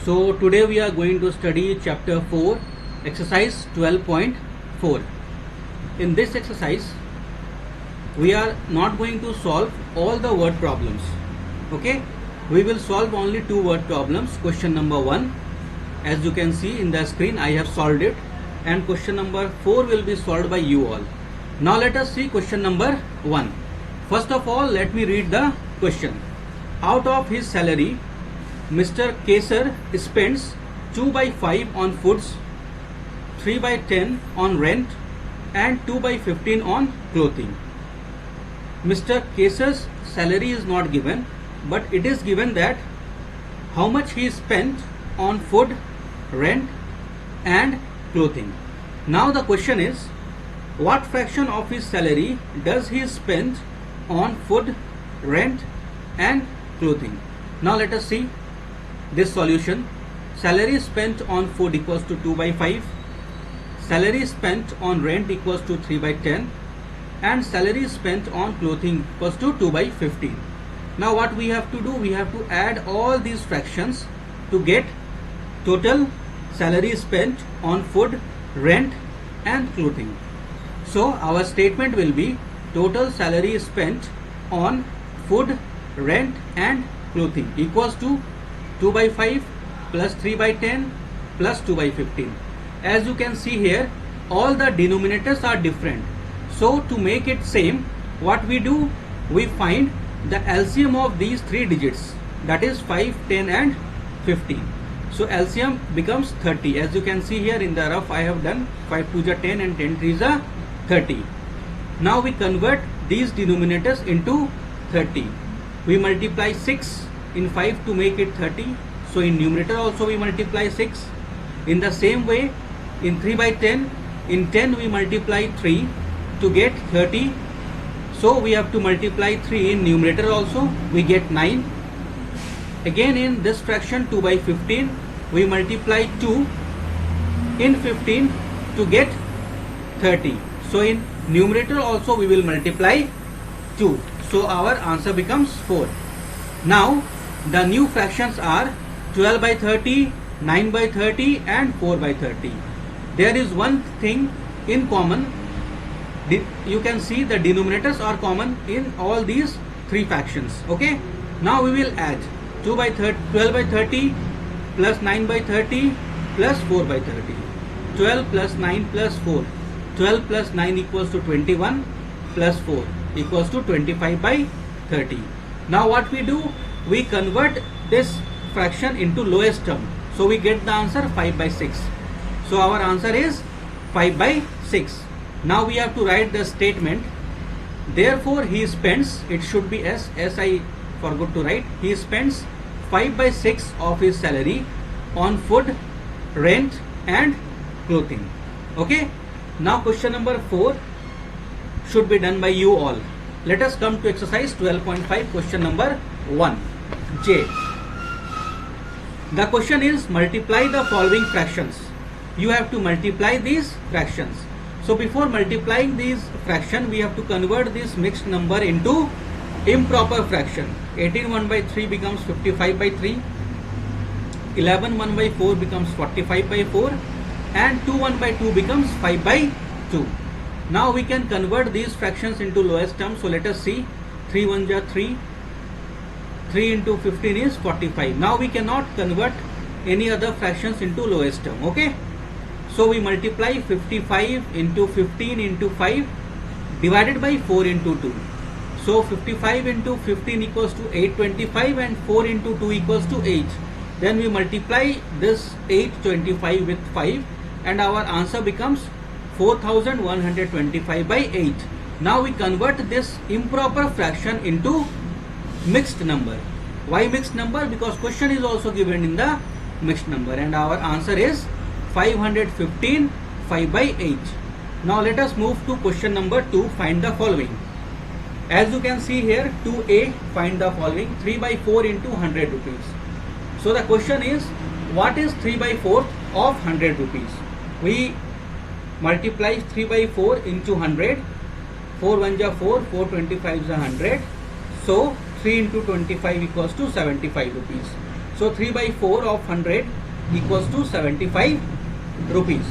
So today we are going to study chapter 4, exercise 12.4. In this exercise, we are not going to solve all the word problems. Okay, we will solve only two word problems. Question number 1, as you can see in the screen, I have solved it, and question number 4 will be solved by you all. Now let us see question number 1. First of all, let me read the question. Out of his salary, Mr. Kesar spends 2/5 on foods, 3/10 on rent, and 2/15 on clothing. Mr. Kesar's salary is not given, but it is given that how much he spent on food, rent, and clothing. Now the question is, what fraction of his salary does he spend on food, rent, and clothing? Now let us see this solution. Salary spent on food equals to 2/5, salary spent on rent equals to 3/10, and salary spent on clothing equals to 2/15. Now what we have to do, we have to add all these fractions to get total salary spent on food, rent, and clothing. So our statement will be total salary spent on food, rent, and clothing equals to 2/5 plus 3/10 plus 2/15. As you can see here, all the denominators are different. So to make it same, what we do, we find the LCM of these three digits, that is 5, 10, and 15. So LCM becomes 30. As you can see here in the rough, I have done 5 2 is 10 and 10 3 is 30. Now we convert these denominators into 30. We multiply 6 in 5 to make it 30. So in numerator also we multiply 6. In the same way, in 3/10, in 10 we multiply 3 to get 30. So we have to multiply 3 in numerator also, we get 9. Again in this fraction 2/15, we multiply 2 in 15 to get 30. So in numerator also we will multiply 2. So our answer becomes 4. Now the new fractions are 12/30, 9/30, and 4/30. There is one thing in common. You can see the denominators are common in all these three fractions. Okay. Now we will add 12/30 plus 9/30 plus 4/30. 12 plus 9 plus 4. 12 plus 9 equals to 21 plus 4 equals to 25/30. Now what we do, we convert this fraction into lowest term. So we get the answer 5/6. So our answer is 5/6. Now we have to write the statement. Therefore he spends, it should be S I forgot to write, he spends 5/6 of his salary on food, rent, and clothing. Okay. Now question number 4 should be done by you all. Let us come to exercise 12.5, question number 1, J. The question is, multiply the following fractions. You have to multiply these fractions. So before multiplying these fractions, we have to convert this mixed number into improper fraction. 18 1/3 becomes 55/3, 11 1/4 becomes 45/4, and 2 1/2 becomes 5/2. Now we can convert these fractions into lowest term. So let us see. 3 1 is 3. 3 into 15 is 45. Now we cannot convert any other fractions into lowest term. Okay. So we multiply 55 into 15 into 5 divided by 4 into 2. So 55 into 15 equals to 825, and 4 into 2 equals to 8. Then we multiply this 825 with 5, and our answer becomes 4125/8. Now we convert this improper fraction into mixed number. Why mixed number? Because question is also given in the mixed number, and our answer is 515 5/8. Now let us move to question number 2, find the following. As you can see here, 2A, find the following. 3/4 into 100 rupees. So the question is, what is 3/4 of 100 rupees? We multiply 3/4 into 100. 4 1 is 4, 4 25 is 100. So 3 into 25 equals to 75 rupees. So 3 by 4 of 100 equals to 75 rupees.